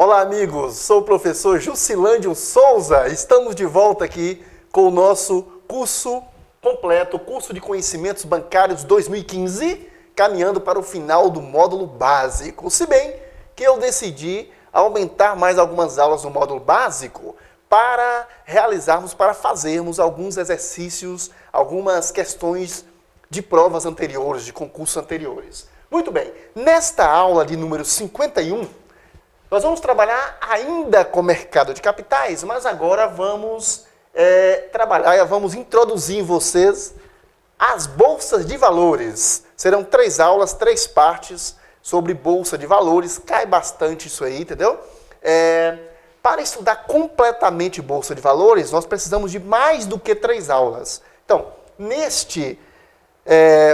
Olá, amigos! Sou o professor Jusilândio Souza. Estamos de volta aqui com o nosso curso completo, curso de Conhecimentos Bancários 2015, caminhando para o final do módulo básico. Se bem que eu decidi aumentar mais algumas aulas no módulo básico para fazermos alguns exercícios, algumas questões de provas anteriores, de concursos anteriores. Muito bem, nesta aula de número 51, nós vamos trabalhar ainda com o mercado de capitais, mas agora vamos vamos introduzir em vocês as bolsas de valores. Serão 3 aulas, 3 partes sobre bolsa de valores, cai bastante isso aí, entendeu? Para estudar completamente bolsa de valores, nós precisamos de mais do que 3 aulas. Então, neste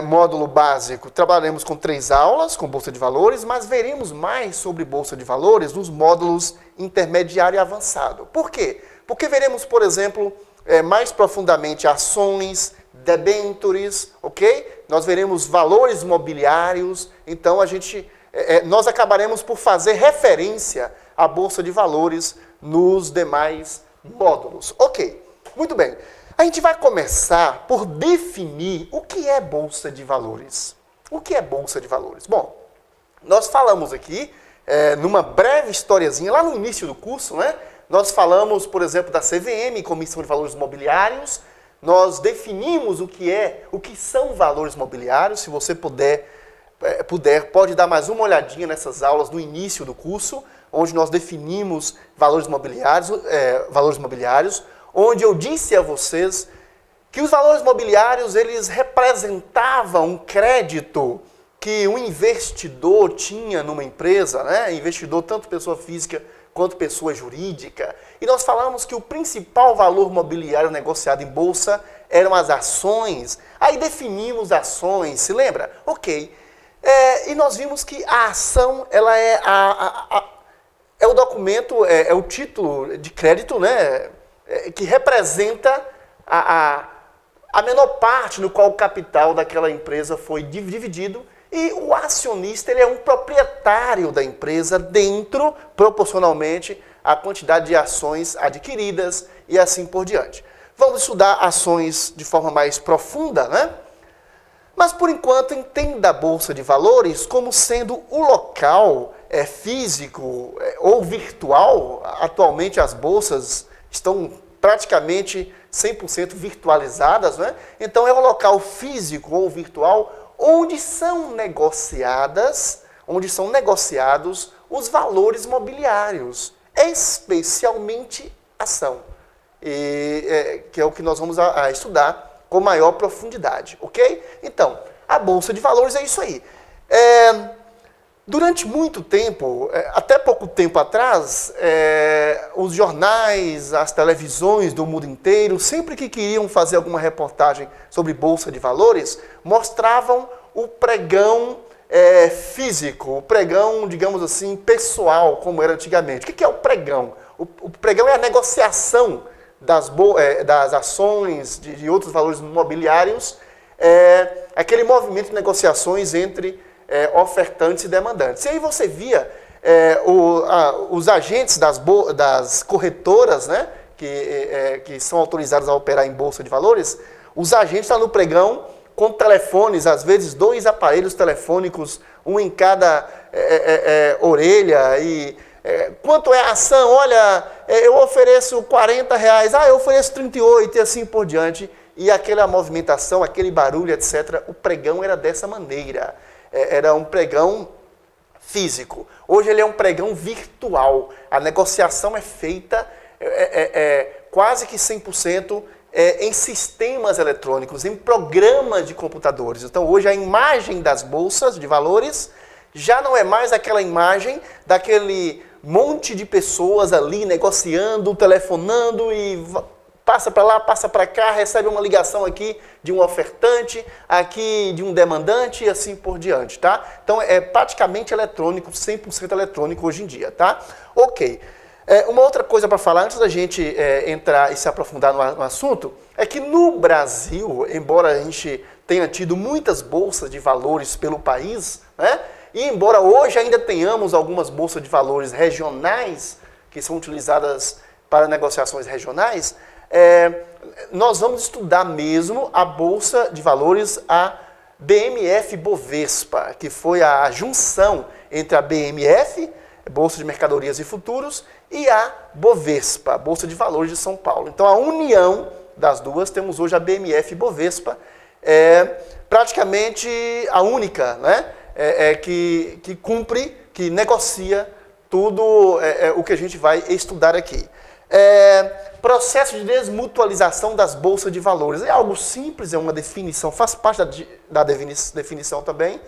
módulo básico, trabalharemos com 3 aulas com Bolsa de Valores, mas veremos mais sobre Bolsa de Valores nos módulos intermediário e avançado. Por quê? Porque veremos, por exemplo, mais profundamente ações, debêntures, ok? Nós veremos valores mobiliários, então nós acabaremos por fazer referência à Bolsa de Valores nos demais módulos. Ok, muito bem. A gente vai começar por definir o que é Bolsa de Valores. O que é Bolsa de Valores? Bom, nós falamos aqui, numa breve historiazinha, lá no início do curso, né? Nós falamos, por exemplo, da CVM, Comissão de Valores Mobiliários. Nós definimos o que são valores mobiliários. Se você puder, pode dar mais uma olhadinha nessas aulas no início do curso, onde nós definimos valores mobiliários, onde eu disse a vocês que os valores mobiliários, eles representavam um crédito que um investidor tinha numa empresa, né? Investidor tanto pessoa física quanto pessoa jurídica. E nós falamos que o principal valor mobiliário negociado em bolsa eram as ações. Aí definimos ações, se lembra? Ok. E nós vimos que a ação, ela é o documento, é o título de crédito, né? Que representa a menor parte no qual o capital daquela empresa foi dividido, e o acionista, ele é um proprietário da empresa dentro, proporcionalmente, à quantidade de ações adquiridas e assim por diante. Vamos estudar ações de forma mais profunda, né? Mas, por enquanto, entenda a Bolsa de Valores como sendo o local físico ou virtual. Atualmente, as bolsas estão praticamente 100% virtualizadas, né? Então, é um local físico ou virtual onde são negociados os valores mobiliários, especialmente ação, que é o que nós vamos estudar com maior profundidade, ok? Então, a Bolsa de Valores é isso aí. Durante muito tempo, até pouco tempo atrás, os jornais, as televisões do mundo inteiro, sempre que queriam fazer alguma reportagem sobre Bolsa de Valores, mostravam o pregão físico, o pregão, digamos assim, pessoal, como era antigamente. O que é o pregão? O pregão é a negociação das ações, de outros valores imobiliários, aquele movimento de negociações entre ofertantes e demandantes. E aí você via os agentes das corretoras, né, que são autorizados a operar em Bolsa de Valores, os agentes estão no pregão com telefones, às vezes 2 aparelhos telefônicos, um em cada orelha, e quanto é a ação? Olha, eu ofereço R$40, eu ofereço 38 e assim por diante, e aquela movimentação, aquele barulho, etc., o pregão era dessa maneira. Era um pregão físico. Hoje ele é um pregão virtual. A negociação é feita quase que 100% em sistemas eletrônicos, em programas de computadores. Então hoje a imagem das bolsas de valores já não é mais aquela imagem daquele monte de pessoas ali negociando, telefonando e passa para lá, passa para cá, recebe uma ligação aqui de um ofertante, aqui de um demandante e assim por diante, tá? Então é praticamente eletrônico, 100% eletrônico hoje em dia, tá? Ok. Uma outra coisa para falar, antes da gente entrar e se aprofundar no assunto, é que no Brasil, embora a gente tenha tido muitas bolsas de valores pelo país, né? E embora hoje ainda tenhamos algumas bolsas de valores regionais, que são utilizadas para negociações regionais, nós vamos estudar mesmo a Bolsa de Valores, a BMF-Bovespa, que foi a junção entre a BMF, Bolsa de Mercadorias e Futuros, e a Bovespa, a Bolsa de Valores de São Paulo. Então, a união das duas, temos hoje a BMF-Bovespa, praticamente a única, né, que cumpre, que negocia tudo o que a gente vai estudar aqui. Processo de desmutualização das bolsas de valores. É algo simples, é uma definição, faz parte da definição também.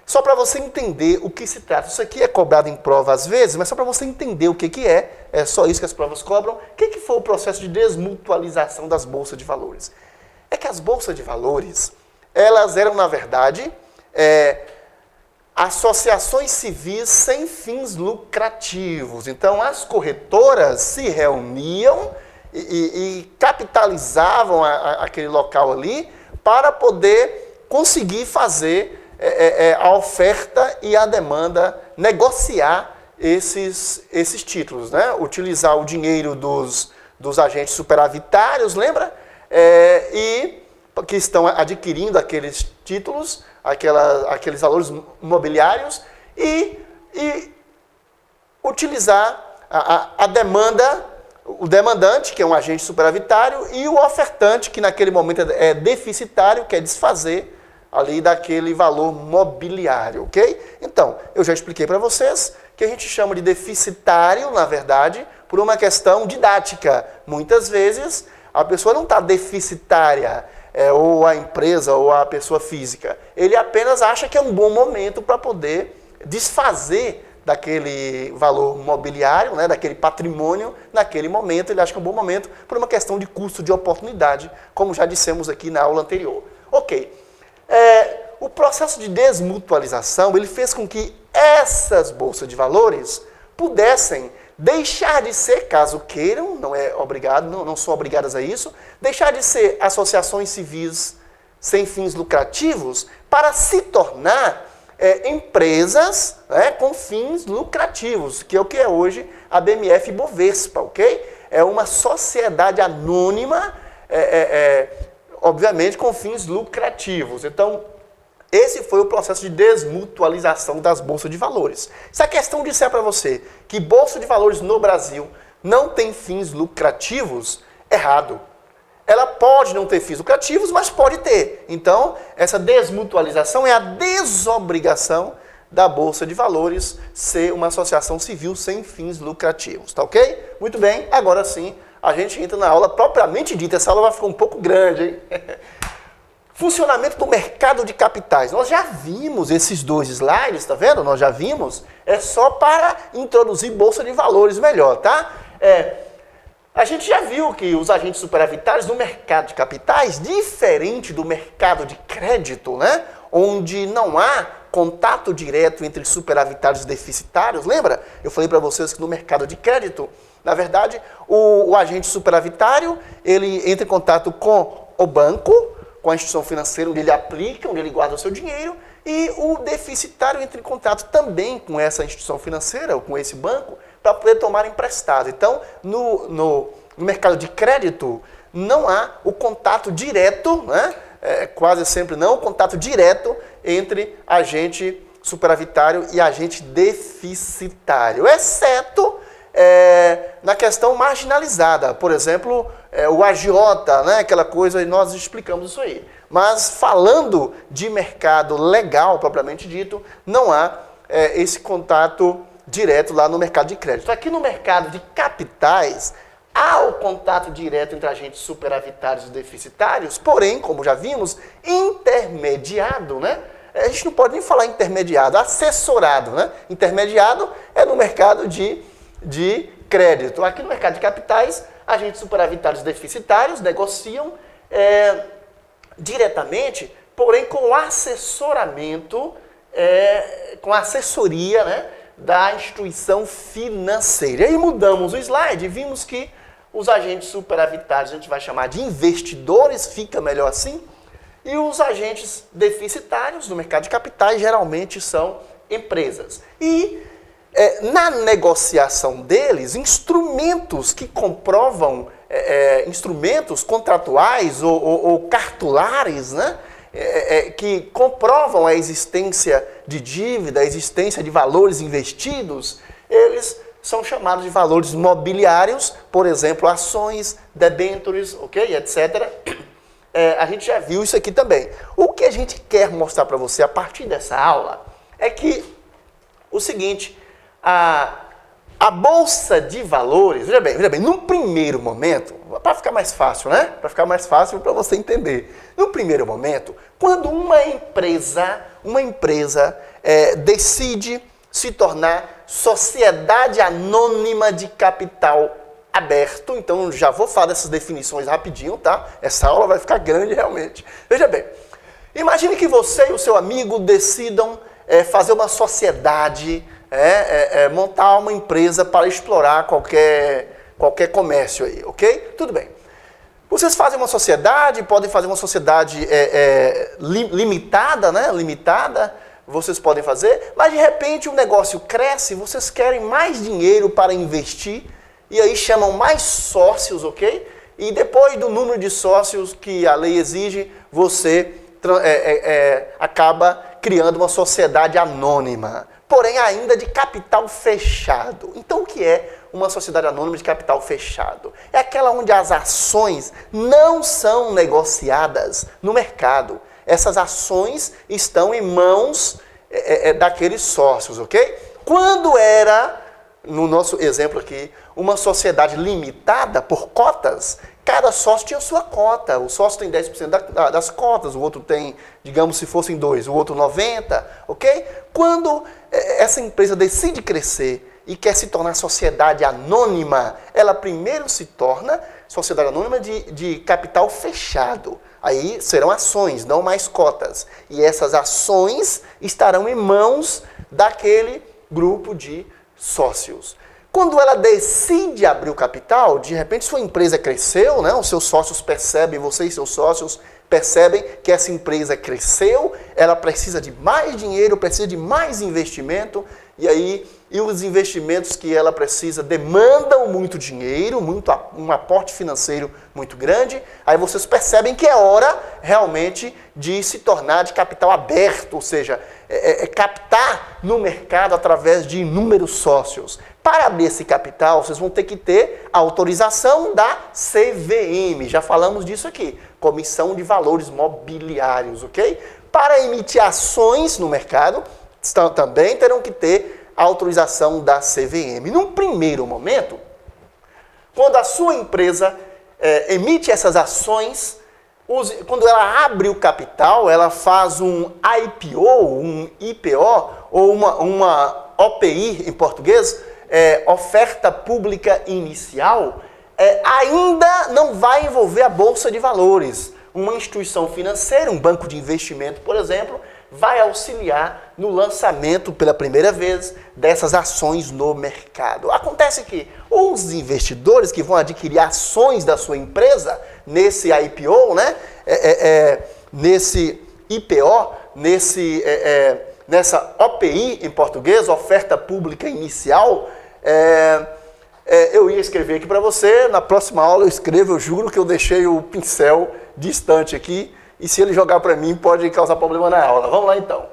Só para você entender o que se trata. Isso aqui é cobrado em prova às vezes, mas só para você entender o que é só isso que as provas cobram. O que foi o processo de desmutualização das bolsas de valores? É que as bolsas de valores, elas eram, na verdade, associações civis sem fins lucrativos. Então, as corretoras se reuniam e capitalizavam aquele local ali para poder conseguir fazer a oferta e a demanda, negociar esses títulos, né? Utilizar o dinheiro dos agentes superavitários, lembra? E que estão adquirindo aqueles títulos, aqueles valores imobiliários e utilizar a demanda, o demandante, que é um agente superavitário, e o ofertante, que naquele momento é deficitário, quer desfazer ali daquele valor mobiliário, ok? Então, eu já expliquei para vocês que a gente chama de deficitário, na verdade, por uma questão didática. Muitas vezes, a pessoa não está deficitária, ou a empresa, ou a pessoa física. Ele apenas acha que é um bom momento para poder desfazer daquele valor mobiliário, né, daquele patrimônio, naquele momento. Ele acha que é um bom momento por uma questão de custo de oportunidade, como já dissemos aqui na aula anterior. Ok. O processo de desmutualização, ele fez com que essas bolsas de valores pudessem deixar de ser, caso queiram, não é obrigado, não são obrigadas a isso, deixar de ser associações civis sem fins lucrativos para se tornar empresas, né, com fins lucrativos, que é o que é hoje a BMF-Bovespa, ok? É uma sociedade anônima, obviamente com fins lucrativos. Então, esse foi o processo de desmutualização das bolsas de valores. Se a questão disser para você que bolsa de valores no Brasil não tem fins lucrativos, errado. Ela pode não ter fins lucrativos, mas pode ter. Então, essa desmutualização é a desobrigação da Bolsa de Valores ser uma associação civil sem fins lucrativos, tá ok? Muito bem, agora sim, a gente entra na aula propriamente dita. Essa aula vai ficar um pouco grande, hein? Funcionamento do mercado de capitais. Nós já vimos esses dois slides, tá vendo? Nós já vimos. É só para introduzir bolsa de valores melhor, tá? A gente já viu que os agentes superavitários no mercado de capitais, diferente do mercado de crédito, né? Onde não há contato direto entre superavitários e deficitários. Lembra? Eu falei para vocês que no mercado de crédito, na verdade, o agente superavitário, ele entra em contato com o banco, com a instituição financeira, onde ele aplica, onde ele guarda o seu dinheiro, e o deficitário entra em contato também com essa instituição financeira, ou com esse banco, para poder tomar emprestado. Então, no mercado de crédito, não há o contato direto, né? Quase sempre não, o contato direto entre agente superavitário e agente deficitário, exceto na questão marginalizada, por exemplo, o agiota, né, aquela coisa, e nós explicamos isso aí. Mas falando de mercado legal, propriamente dito, não há esse contato direto lá no mercado de crédito. Aqui no mercado de capitais, há o contato direto entre agentes superavitários e deficitários, porém, como já vimos, intermediado, né? A gente não pode nem falar intermediado, assessorado, né? Intermediado é no mercado de crédito. Aqui no mercado de capitais, agentes superavitários e deficitários negociam diretamente, porém com assessoramento, com assessoria, né, da instituição financeira. E aí mudamos o slide e vimos que os agentes superavitários a gente vai chamar de investidores, fica melhor assim, E os agentes deficitários no mercado de capitais geralmente são empresas. E na negociação deles, instrumentos que comprovam, instrumentos contratuais ou cartulares, né? Que comprovam a existência de dívida, a existência de valores investidos, eles são chamados de valores mobiliários, por exemplo, ações, debêntures, ok, etc. A gente já viu isso aqui também. O que a gente quer mostrar para você a partir dessa aula é que o seguinte, a Bolsa de Valores, veja bem, num primeiro momento, para ficar mais fácil, né? Para ficar mais fácil para você entender. No primeiro momento, quando uma empresa decide se tornar sociedade anônima de capital aberto, então já vou falar dessas definições rapidinho, tá? Essa aula vai ficar grande realmente. Veja bem, imagine que você e o seu amigo decidam fazer uma sociedade, montar uma empresa para explorar qualquer comércio aí, ok? Tudo bem. Vocês fazem uma sociedade, podem fazer uma sociedade limitada, né? Limitada, vocês podem fazer, mas de repente o negócio cresce, vocês querem mais dinheiro para investir, e aí chamam mais sócios, ok? E depois do número de sócios que a lei exige, você acaba criando uma sociedade anônima, porém ainda de capital fechado. Então o que é uma sociedade anônima de capital fechado? É aquela onde as ações não são negociadas no mercado. Essas ações estão em mãos daqueles sócios, ok? Quando era, no nosso exemplo aqui, uma sociedade limitada por cotas, cada sócio tinha sua cota. O sócio tem 10% das cotas, o outro tem, digamos, se fossem 2, o outro 90%, ok? Quando essa empresa decide crescer e quer se tornar sociedade anônima, ela primeiro se torna sociedade anônima de capital fechado. Aí serão ações, não mais cotas. E essas ações estarão em mãos daquele grupo de sócios. Quando ela decide abrir o capital, de repente sua empresa cresceu, né? Os seus sócios percebem, você e seus sócios percebem que essa empresa cresceu, ela precisa de mais dinheiro, precisa de mais investimento, e os investimentos que ela precisa demandam muito dinheiro, um aporte financeiro muito grande, aí vocês percebem que é hora realmente de se tornar de capital aberto, ou seja, captar no mercado através de inúmeros sócios. Para abrir esse capital, vocês vão ter que ter a autorização da CVM, já falamos disso aqui, Comissão de Valores Mobiliários, ok? Para emitir ações no mercado, também terão que ter a autorização da CVM. Num primeiro momento, quando a sua empresa emite essas ações, quando ela abre o capital, ela faz um IPO, um IPO, ou uma OPI em português, oferta pública inicial, ainda não vai envolver a Bolsa de Valores. Uma instituição financeira, um banco de investimento, por exemplo, vai auxiliar no lançamento pela primeira vez dessas ações no mercado. Acontece que os investidores que vão adquirir ações da sua empresa nesse IPO, né, nesse IPO, nessa OPI em português, oferta pública inicial, eu ia escrever aqui para você, na próxima aula eu escrevo, eu juro que eu deixei o pincel distante aqui, e se ele jogar para mim pode causar problema na aula. Vamos lá então.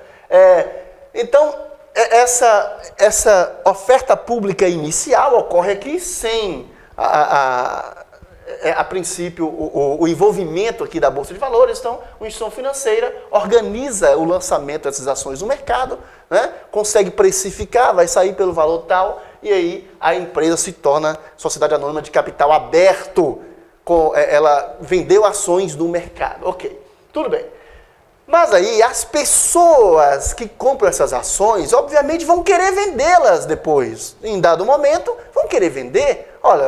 Então, essa oferta pública inicial ocorre aqui sem, a princípio, o envolvimento aqui da Bolsa de Valores. Então, uma instituição financeira organiza o lançamento dessas ações no mercado, né? Consegue precificar, vai sair pelo valor tal, e aí a empresa se torna sociedade anônima de capital aberto. Ela vendeu ações no mercado. Ok, tudo bem. Mas aí as pessoas que compram essas ações, obviamente, vão querer vendê-las depois. Em dado momento, vão querer vender. Olha,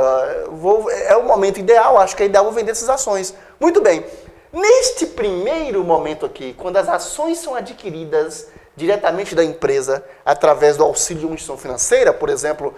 é o momento ideal, acho que é ideal vender essas ações. Muito bem. Neste primeiro momento aqui, quando as ações são adquiridas diretamente da empresa, através do auxílio de uma instituição financeira, por exemplo,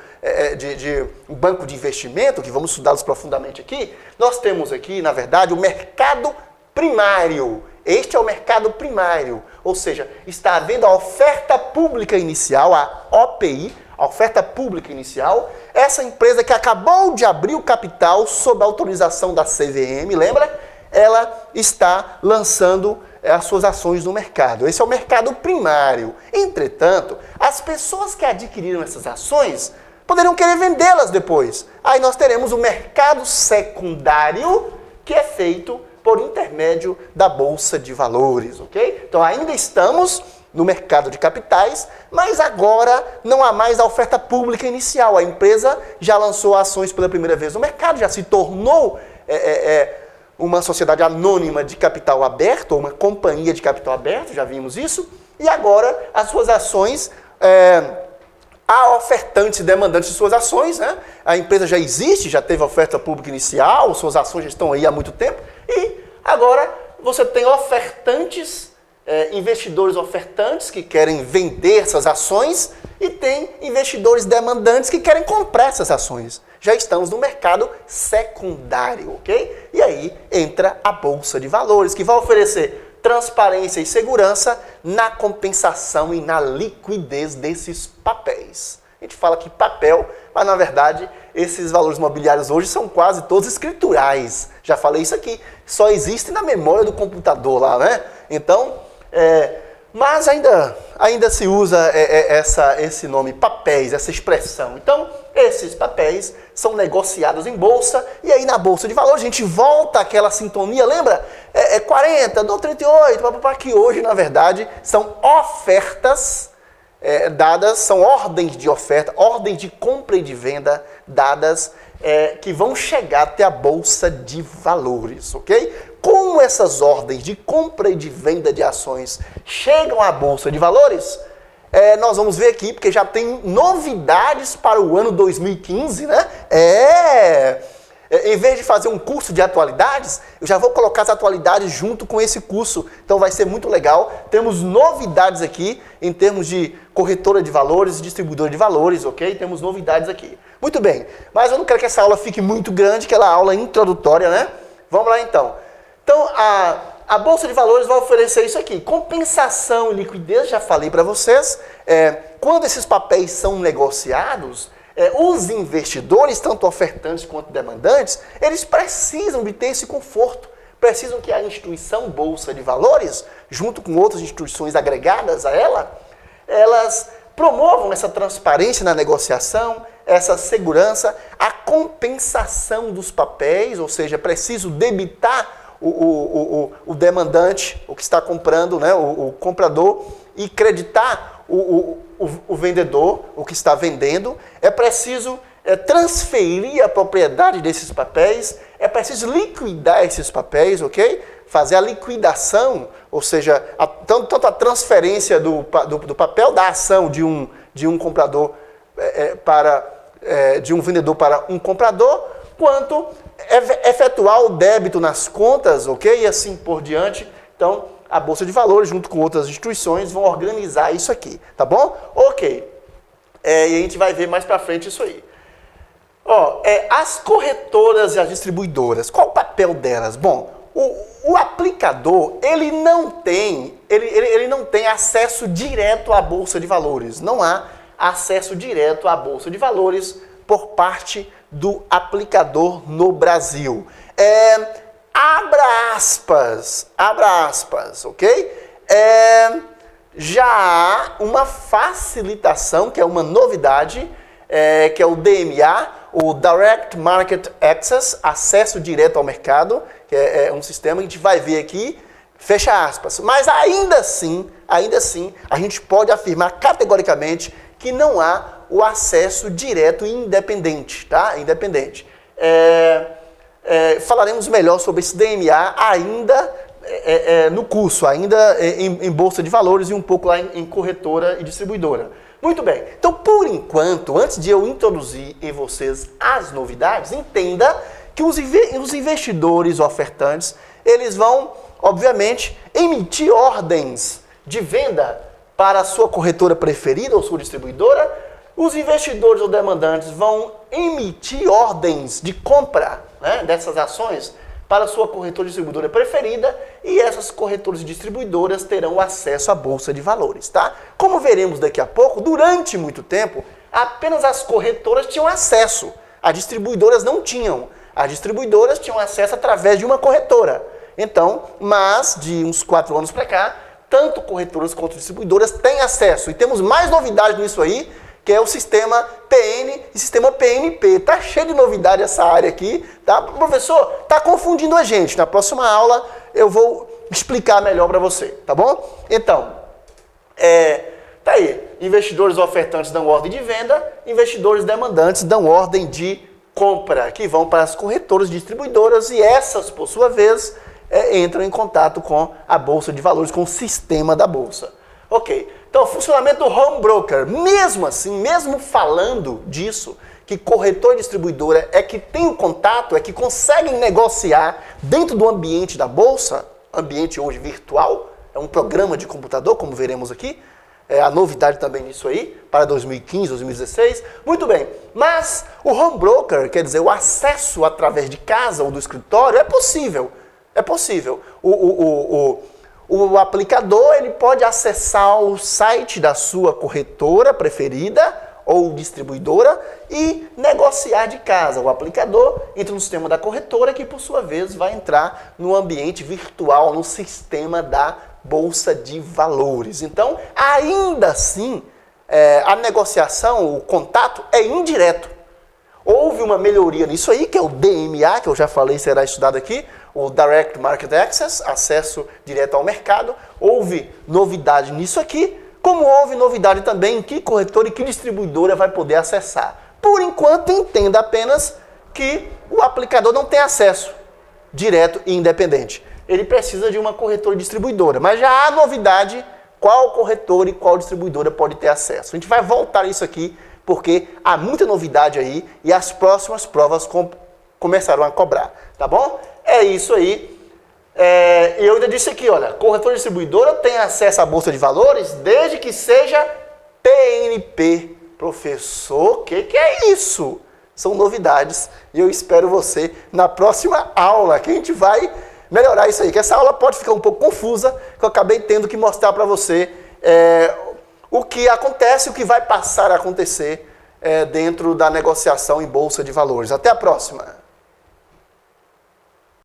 de um banco de investimento, que vamos estudá-los profundamente aqui, nós temos aqui, na verdade, o mercado primário. Este é o mercado primário, ou seja, está havendo a oferta pública inicial, a OPI, a oferta pública inicial. Essa empresa que acabou de abrir o capital sob a autorização da CVM, lembra? Ela está lançando as suas ações no mercado. Esse é o mercado primário. Entretanto, as pessoas que adquiriram essas ações poderiam querer vendê-las depois. Aí nós teremos o mercado secundário, que é feito por intermédio da Bolsa de Valores, ok? Então ainda estamos no mercado de capitais, mas agora não há mais a oferta pública inicial. A empresa já lançou ações pela primeira vez no mercado, já se tornou uma sociedade anônima de capital aberto, ou uma companhia de capital aberto, já vimos isso, e agora as suas ações, há ofertantes e demandantes de suas ações, né? A empresa já existe, já teve oferta pública inicial, suas ações já estão aí há muito tempo, e agora você tem ofertantes, investidores ofertantes que querem vender essas ações e tem investidores demandantes que querem comprar essas ações. Já estamos no mercado secundário, ok? E aí entra a Bolsa de Valores, que vai oferecer transparência e segurança na compensação e na liquidez desses papéis. A gente fala que papel, mas na verdade esses valores imobiliários hoje são quase todos escriturais. Já falei isso aqui, só existe na memória do computador lá, né? Então, mas ainda se usa esse nome, papéis, essa expressão. Então, esses papéis são negociados em bolsa, e aí na Bolsa de Valores a gente volta àquela sintonia, lembra? 40, dou 38, que hoje, na verdade, são ofertas dadas, são ordens de oferta, ordens de compra e de venda dadas, que vão chegar até a Bolsa de Valores, ok? Como essas ordens de compra e de venda de ações chegam à Bolsa de Valores, nós vamos ver aqui, porque já tem novidades para o ano 2015, né? Em vez de fazer um curso de atualidades, eu já vou colocar as atualidades junto com esse curso. Então vai ser muito legal. Temos novidades aqui em termos de corretora de valores e distribuidora de valores, ok? Temos novidades aqui. Muito bem, mas eu não quero que essa aula fique muito grande, aquela aula introdutória, né? Vamos lá então. Então, a Bolsa de Valores vai oferecer isso aqui. Compensação e liquidez, já falei para vocês. Quando esses papéis são negociados, os investidores, tanto ofertantes quanto demandantes, eles precisam de ter esse conforto. Precisam que a instituição Bolsa de Valores, junto com outras instituições agregadas a ela, elas promovam essa transparência na negociação, essa segurança, a compensação dos papéis, ou seja, preciso debitar o demandante, o que está comprando, né, o comprador, e creditar o vendedor, o que está vendendo. É preciso transferir a propriedade desses papéis, é preciso liquidar esses papéis, ok? Fazer a liquidação, ou seja, tanto a transferência do papel da ação de um comprador de um vendedor para um comprador, quanto efetuar o débito nas contas, ok? E assim por diante. Então, a Bolsa de Valores, junto com outras instituições, vão organizar isso aqui, tá bom? Ok. E a gente vai ver mais pra frente isso aí. As corretoras e as distribuidoras, qual o papel delas? Bom, o aplicador, ele não tem acesso direto à Bolsa de Valores. Não há acesso direto à Bolsa de Valores por parte do aplicador no Brasil. Abra aspas, ok? Já há uma facilitação, que é uma novidade, que é o DMA, o Direct Market Access, acesso direto ao mercado, que é um sistema que a gente vai ver aqui, fecha aspas. Mas ainda assim, a gente pode afirmar categoricamente que não há o acesso direto e independente, tá? Independente. Falaremos melhor sobre esse DMA ainda no curso, ainda em Bolsa de Valores e um pouco lá em corretora e distribuidora. Muito bem, então por enquanto, antes de eu introduzir em vocês as novidades, entenda que os investidores ofertantes, eles vão, obviamente, emitir ordens de venda para a sua corretora preferida ou sua distribuidora. Os investidores ou demandantes vão emitir ordens de compra, né, dessas ações para a sua corretora distribuidora preferida e essas corretoras e distribuidoras terão acesso à Bolsa de Valores, tá? Como veremos daqui a pouco, durante muito tempo, apenas as corretoras tinham acesso, as distribuidoras não tinham. As distribuidoras tinham acesso através de uma corretora. Então, mas de uns 4 anos para cá, tanto corretoras quanto distribuidoras têm acesso. E temos mais novidade nisso aí, que é o sistema PN e sistema PNP. Tá cheio de novidade essa área aqui, tá? Professor, tá confundindo a gente. Na próxima aula eu vou explicar melhor para você, tá bom? Então, tá aí. Investidores ofertantes dão ordem de venda, investidores demandantes dão ordem de compra, que vão para as corretoras distribuidoras e essas, por sua vez, entram em contato com a Bolsa de Valores, com o sistema da Bolsa. Ok, então o funcionamento do home broker, mesmo assim, mesmo falando disso, que corretora e distribuidora é que tem o contato, é que conseguem negociar dentro do ambiente da Bolsa, ambiente hoje virtual, é um programa de computador, como veremos aqui, a novidade também nisso aí, para 2015, 2016. Muito bem, mas o home broker, quer dizer, o acesso através de casa ou do escritório, é possível. É possível. O aplicador ele pode acessar o site da sua corretora preferida ou distribuidora e negociar de casa. O aplicador entra no sistema da corretora que, por sua vez, vai entrar no ambiente virtual, no sistema da Bolsa de Valores. Então, ainda assim, a negociação, o contato é indireto. Houve uma melhoria nisso aí, que é o DMA, que eu já falei, será estudado aqui, o Direct Market Access, acesso direto ao mercado. Houve novidade nisso aqui, como houve novidade também em que corretora e que distribuidora vai poder acessar. Por enquanto, entenda apenas que o aplicador não tem acesso direto e independente. Ele precisa de uma corretora e distribuidora, mas já há novidade qual corretora e qual distribuidora pode ter acesso. A gente vai voltar a isso aqui, porque há muita novidade aí e as próximas provas começarão a cobrar, tá bom? É isso aí. Eu ainda disse aqui, olha, corretora e distribuidora tem acesso à Bolsa de Valores desde que seja PNP. Professor, o que é isso? São novidades e eu espero você na próxima aula, que a gente vai melhorar isso aí, que essa aula pode ficar um pouco confusa, que eu acabei tendo que mostrar para você o que acontece, o que vai passar a acontecer dentro da negociação em Bolsa de Valores. Até a próxima!